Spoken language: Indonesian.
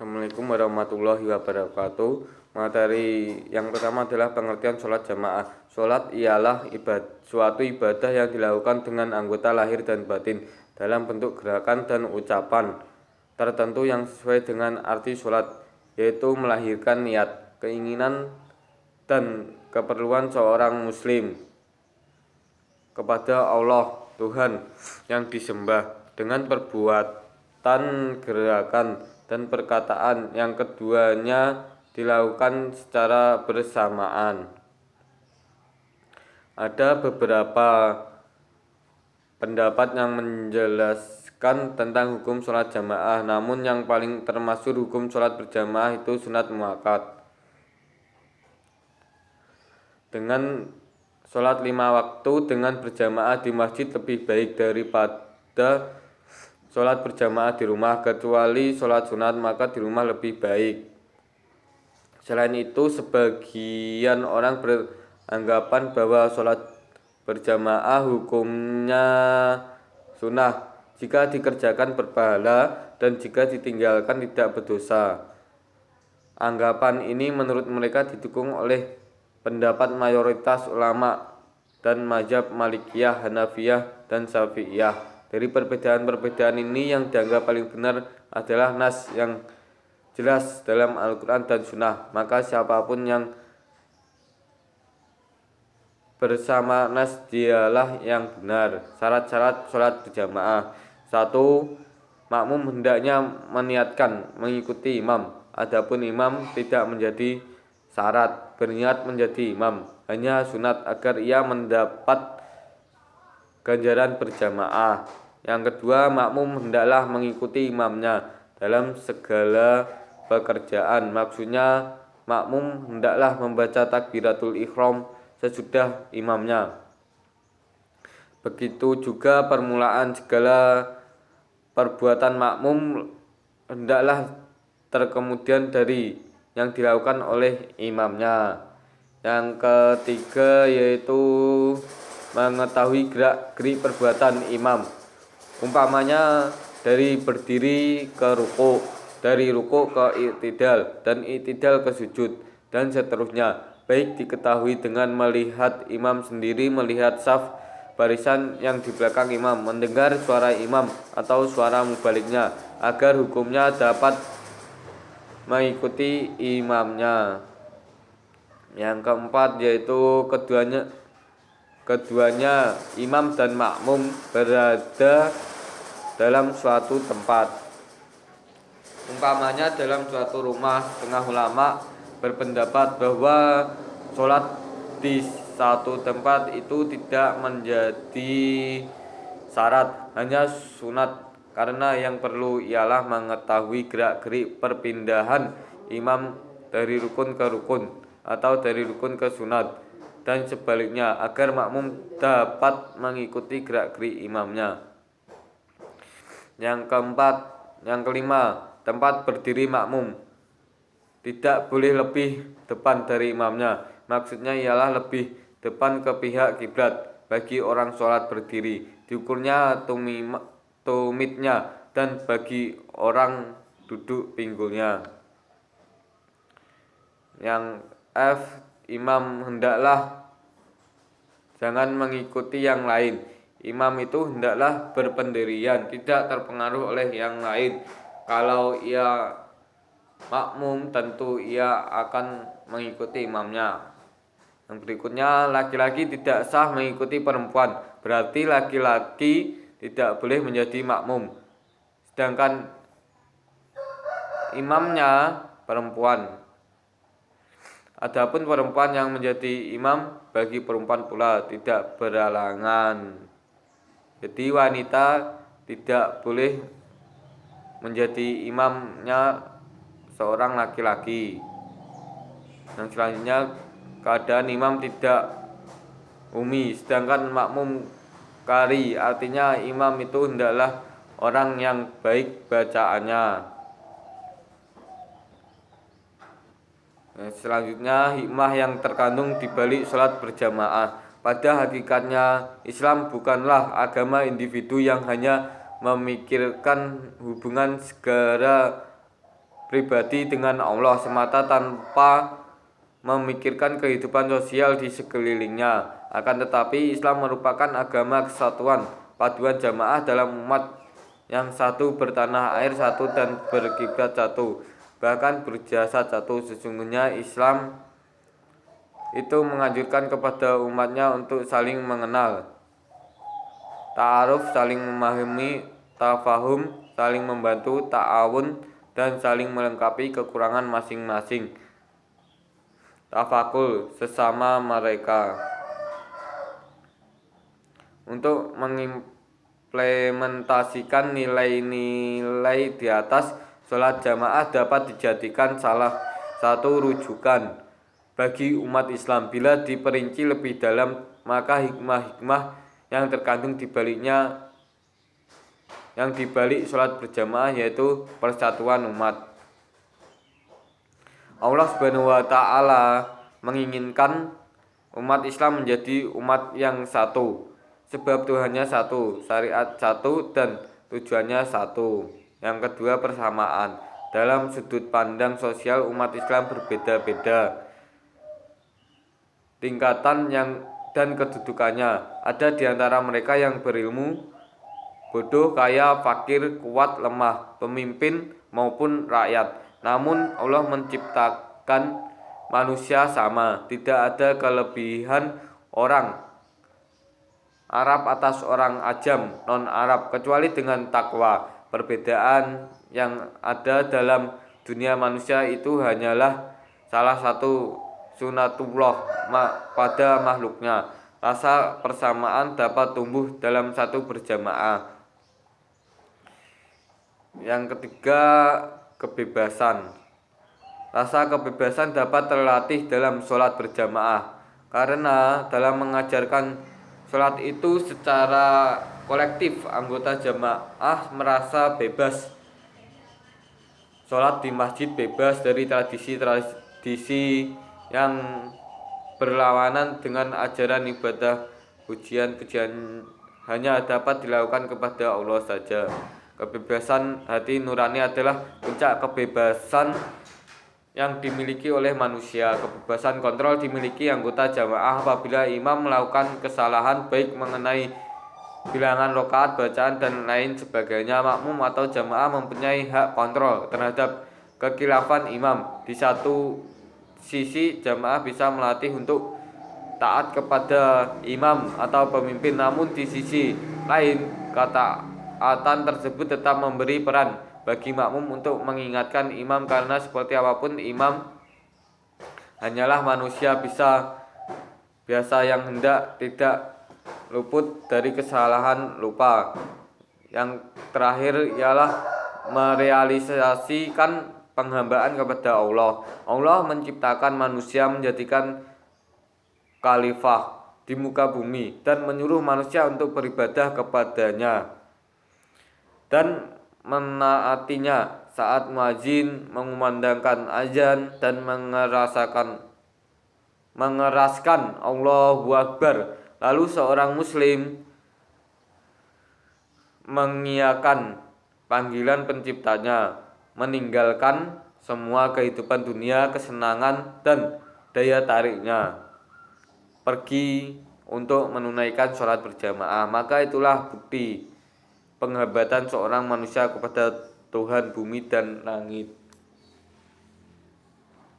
Assalamualaikum warahmatullahi wabarakatuh. Materi yang pertama adalah pengertian sholat jamaah. Sholat ialah suatu ibadah yang dilakukan dengan anggota lahir dan batin dalam bentuk gerakan dan ucapan tertentu yang sesuai dengan arti sholat, yaitu melahirkan niat, keinginan, dan keperluan seorang muslim kepada Allah Tuhan yang disembah dengan perbuatan, gerakan, dan perkataan yang keduanya dilakukan secara bersamaan. Ada beberapa pendapat yang menjelaskan tentang hukum sholat jamaah, namun yang paling termasyhur hukum sholat berjamaah itu sunat muakkad. Dengan sholat 5 waktu dengan berjamaah di masjid lebih baik daripada sholat berjamaah di rumah, kecuali sholat sunat maka di rumah lebih baik. Selain itu, sebagian orang beranggapan bahwa sholat berjamaah hukumnya sunnah jika dikerjakan berpahala dan jika ditinggalkan tidak berdosa. Anggapan ini menurut mereka didukung oleh pendapat mayoritas ulama dan mazhab Malikiyah, Hanafiyah, dan Syafi'iyah. Dari perbedaan-perbedaan ini yang dianggap paling benar adalah nas yang jelas dalam Al-Quran dan Sunnah. Maka siapapun yang bersama nas dialah yang benar. Syarat-syarat sholat berjamaah. 1. Makmum hendaknya meniatkan mengikuti imam. Adapun imam tidak menjadi syarat berniat menjadi imam, hanya sunat agar ia mendapat ganjaran berjamaah. Yang kedua, makmum hendaklah mengikuti imamnya dalam segala pekerjaan. Maksudnya, makmum hendaklah membaca takbiratul ihram sesudah imamnya. Begitu juga permulaan segala perbuatan makmum hendaklah terkemudian dari yang dilakukan oleh imamnya. Yang ketiga yaitu mengetahui gerak-gerik perbuatan imam. Umpamanya dari berdiri ke ruku, dari ruku ke i'tidal, dan i'tidal ke sujud, dan seterusnya. Baik diketahui dengan melihat imam sendiri, melihat saf barisan yang di belakang imam, mendengar suara imam atau suara mubaliknya, agar hukumnya dapat mengikuti imamnya. Yang keempat yaitu keduanya imam dan makmum berada dalam suatu tempat. Umpamanya dalam suatu rumah, setengah ulama berpendapat bahwa sholat di satu tempat itu tidak menjadi syarat, hanya sunat, karena yang perlu ialah mengetahui gerak-gerik perpindahan imam dari rukun ke rukun atau dari rukun ke sunat dan sebaliknya, agar makmum dapat mengikuti gerak-gerik imamnya. Yang kelima, tempat berdiri makmum tidak boleh lebih depan dari imamnya. Maksudnya ialah lebih depan ke pihak kiblat bagi orang sholat berdiri, diukurnya tumitnya, dan bagi orang duduk pinggulnya. Yang F, imam hendaklah jangan mengikuti yang lain. Imam itu hendaklah berpendirian, tidak terpengaruh oleh yang lain. Kalau ia makmum, tentu ia akan mengikuti imamnya. Yang berikutnya, laki-laki tidak sah mengikuti perempuan. Berarti laki-laki tidak boleh menjadi makmum, sedangkan imamnya perempuan. Adapun perempuan yang menjadi imam bagi perempuan pula tidak berhalangan. Jadi wanita tidak boleh menjadi imamnya seorang laki-laki. Yang selanjutnya, keadaan imam tidak umi, sedangkan makmum qari, artinya imam itu hendaklah orang yang baik bacaannya. Selanjutnya, hikmah yang terkandung di balik sholat berjamaah. Pada hakikatnya, Islam bukanlah agama individu yang hanya memikirkan hubungan segera pribadi dengan Allah semata tanpa memikirkan kehidupan sosial di sekelilingnya. Akan tetapi Islam merupakan agama kesatuan, paduan jamaah dalam umat yang satu, bertanah air satu, dan berkiblat satu, bahkan berjasad satu. Sesungguhnya Islam itu menganjurkan kepada umatnya untuk saling mengenal, ta'aruf, saling memahami, tafahum, saling membantu, ta'awun, dan saling melengkapi kekurangan masing-masing, tafakul sesama mereka. Untuk mengimplementasikan nilai-nilai di atas, sholat jamaah dapat dijadikan salah satu rujukan bagi umat Islam. Bila diperinci lebih dalam, maka hikmah-hikmah yang terkandung di baliknya, yang dibalik sholat berjamaah, yaitu persatuan umat. Allah Subhanahu wa Ta'ala menginginkan umat Islam menjadi umat yang satu, sebab Tuhannya satu, syariat satu, dan tujuannya satu. Yang kedua, persamaan. Dalam sudut pandang sosial, umat Islam berbeda-beda tingkatan dan kedudukannya. Ada di antara mereka yang berilmu, bodoh, kaya, fakir, kuat, lemah, pemimpin maupun rakyat. Namun Allah menciptakan manusia sama. Tidak ada kelebihan orang Arab atas orang ajam non-Arab kecuali dengan takwa. Perbedaan yang ada dalam dunia manusia itu hanyalah salah satu sunatullah pada makhluknya. Rasa persamaan dapat tumbuh dalam satu berjamaah. Yang ketiga, kebebasan. Rasa kebebasan dapat terlatih dalam sholat berjamaah, karena dalam mengajarkan sholat itu secara kolektif, anggota jamaah merasa bebas. Sholat di masjid bebas dari tradisi-tradisi yang berlawanan dengan ajaran ibadah. Pujian-pujian hanya dapat dilakukan kepada Allah saja. Kebebasan hati nurani adalah puncak kebebasan yang dimiliki oleh manusia. Kebebasan kontrol dimiliki anggota jamaah apabila imam melakukan kesalahan baik mengenai bilangan rakaat, bacaan, dan lain sebagainya. Makmum atau jamaah mempunyai hak kontrol terhadap kekhilafan imam. Di satu sisi, jamaah bisa melatih untuk taat kepada imam atau pemimpin, namun di sisi lain ketaatan tersebut tetap memberi peran bagi makmum untuk mengingatkan imam, karena seperti apapun imam hanyalah manusia biasa yang hendak tidak luput dari kesalahan lupa. Yang terakhir ialah merealisasikan penghambaan kepada Allah. Allah menciptakan manusia, menjadikan khalifah di muka bumi, dan menyuruh manusia untuk beribadah kepadanya dan menaatinya saat muadzin mengumandangkan azan dan mengeraskan Allahu Akbar. Lalu seorang muslim mengiyakan panggilan penciptanya, meninggalkan semua kehidupan dunia, kesenangan, dan daya tariknya, pergi untuk menunaikan sholat berjamaah. Maka itulah bukti penghambatan seorang manusia kepada Tuhan bumi dan langit.